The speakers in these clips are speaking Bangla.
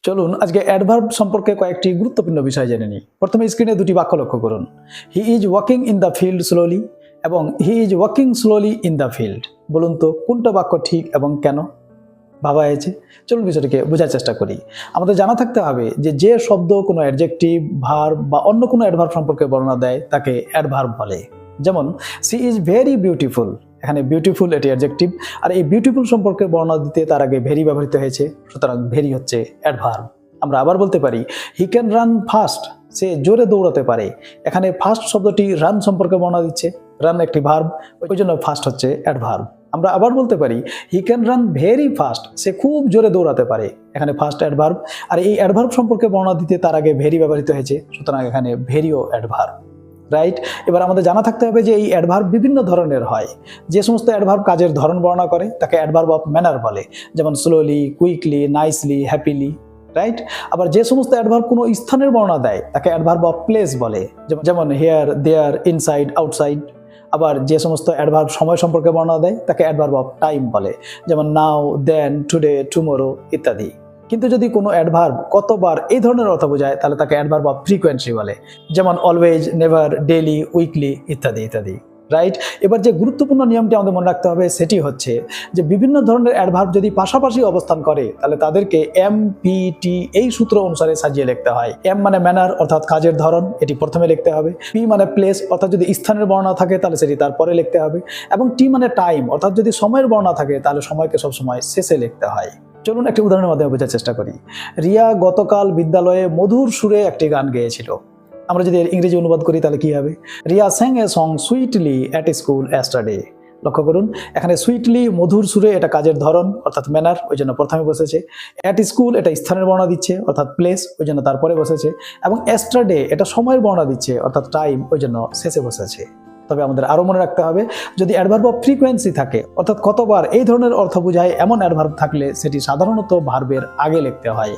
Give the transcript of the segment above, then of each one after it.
চলুন আজকে অ্যাডভার্ব সম্পর্কে কয়েকটি গুরুত্বপূর্ণ বিষয় জেনে নিই। প্রথমে স্ক্রিনে দুটি বাক্য লক্ষ্য করুন। He is walking in the field slowly এবং he is walking slowly in the field. বলুন তো কোনটা বাক্য ঠিক এবং কেন? ভাবা হয়েছে? চলুন বিষয়টিকে বোঝার চেষ্টা করি। আমাদের জানা থাকতে হবে যে শব্দ কোনো অ্যাডজেক্টিভ, ভার্ব বা অন্য কোনো অ্যাডভার্ব সম্পর্কে বর্ণনা দেয় তাকে অ্যাডভার্ব বলে। যেমন সি ইজ ভেরি বিউটিফুল, এখানে বিউটিফুল এটি অ্যাডজেক্টিভ, আর এই বিউটিফুল সম্পর্কে বর্ণনা দিতে তার আগে ভেরি ব্যবহৃত হয়েছে, সুতরাং ভেরি হচ্ছে অ্যাডভার্ব। আমরা আবার বলতে পারি হি ক্যান রান ফাস্ট, সে জোরে দৌড়াতে পারে। এখানে ফাস্ট শব্দটি রান সম্পর্কে বর্ণনা দিচ্ছে, রান একটি ভার্ব, ওই জন্য ফাস্ট হচ্ছে অ্যাডভার্ব। আমরা আবার বলতে পারি he can run very fast, সে খুব জোরে দৌড়াতে পারে। এখানে ফাস্ট অ্যাডভার্ব, আর এই অ্যাডভার্ব সম্পর্কে বর্ণনা দিতে তার আগে ভেরি ব্যবহৃত হয়েছে, সুতরাং এখানে ভেরিও অ্যাডভার্ব। রাইট। এবার আমাদের জানা থাকতে হবে যে এই অ্যাডভার্ব বিভিন্ন ধরনের হয়। যে সমস্ত অ্যাডভার্ব কাজের ধরন বর্ণনা করে তাকে অ্যাডভার্ব অফ ম্যানার বলে, যেমন slowly, quickly, nicely, happily. Right. আবার যে সমস্ত অ্যাডভার্ব কোনো স্থানের বর্ণনা দেয় তাকে অ্যাডভার্ব অফ প্লেস বলে, যেমন হিয়ার, দেয়ার, ইনসাইড, আউটসাইড। আবার যে সমস্ত অ্যাডভার্ব সময় সম্পর্কে বর্ণনা দেয় তাকে অ্যাডভার্ব অফ টাইম বলে, যেমন নাও, দেন, টুডে, টুমোরো ইত্যাদি। কিন্তু যদি কোনো অ্যাডভার্ব কতবার এই ধরনের অর্থ বোঝায় তাহলে তাকে অ্যাডভার্ব অফ ফ্রিকোয়েন্সি বলে, যেমন অলওয়েজ, নেভার, ডেইলি, উইকলি ইত্যাদি ইত্যাদি। রাইট। এবার যে গুরুত্বপূর্ণ নিয়মটি আমাদের মনে রাখতে হবে সেটি হচ্ছে যে বিভিন্ন ধরনের অ্যাডভার্ব যদি পাশাপাশি অবস্থান করে তাহলে তাদেরকে MPT এই সূত্র অনুসারে সাজিয়ে লিখতে হয়। M মানে ম্যানার অর্থাৎ কাজের ধরন, এটি প্রথমে লিখতে হবে। P মানে প্লেস অর্থাৎ যদি স্থানের বর্ণনা থাকে তাহলে সেটি তারপরে লিখতে হবে, এবং T মানে টাইম অর্থাৎ যদি সময়ের বর্ণনা থাকে তাহলে সময়কে সবসময় শেষে লিখতে হয়। চলুন একটি উদাহরণের মাধ্যমে বোঝার চেষ্টা করি। রিয়া গতকাল বিদ্যালয়ে মধুর সুরে একটি গান গেয়েছিল। আমরা যদি ইংরেজি অনুবাদ করি তাহলে কি হবে? Riya স্যাং a song sweetly at school yesterday। লক্ষ্য করুন এখানে সুইটলি মধুর সুরে এটা কাজের ধরন অর্থাৎ ম্যানার, ওই জন্য প্রথমে বসেছে। অ্যাট স্কুল এটা স্থানের বর্ণনা দিচ্ছে অর্থাৎ প্লেস, ওই জন্য তারপরে বসেছে। এবং yesterday এটা সময়ের বর্ণনা দিচ্ছে অর্থাৎ টাইম, ওই জন্য শেষে বসেছে। তবে আমাদের আরো মনে রাখতে হবে যদি অ্যাডভার্ব অফ ফ্রিকোয়েন্সি থাকে অর্থাৎ কতবার এই ধরনের অর্থ বোঝায় এমন অ্যাডভার্ব থাকলে সেটি সাধারণত ভার্বের আগে লিখতে হয়।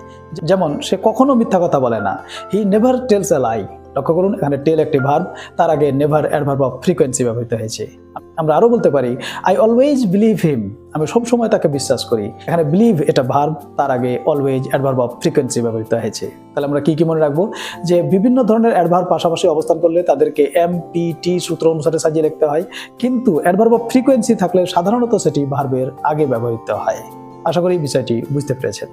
যেমন সে কখনো মিথ্যা কথা বলে না, হি নেভার টেলস এ লাই। লক্ষ্য করুন এখানে টেল একটি ভার্ব, তার আগে নেভার অ্যাডভার্ব অফ ফ্রিকোয়েন্সি ব্যবহৃত হয়েছে। আমরা আরো বলতে পারি আই অলওয়েজ বিলিভ হিম, আমি সবসময় তাকে বিশ্বাস করি। এখানে বিলিভ এটা ভার্ব, তার আগে অলওয়েজ অ্যাডভার্ব অফ ফ্রিকোয়েন্সি ব্যবহৃত হয়েছে। তাহলে আমরা কি মনে রাখবো যে বিভিন্ন ধরনের অ্যাডভার্ব পাশাপাশি অবস্থান করলে তাদেরকে MPT সূত্র অনুসারে সাজিয়ে লিখতে হয়, কিন্তু অ্যাডভার্ব অফ ফ্রিকোয়েন্সি থাকলে সাধারণত সেটি ভার্বের আগে ব্যবহৃত হয়। আশা করি বিষয়টি বুঝতে পেরেছেন।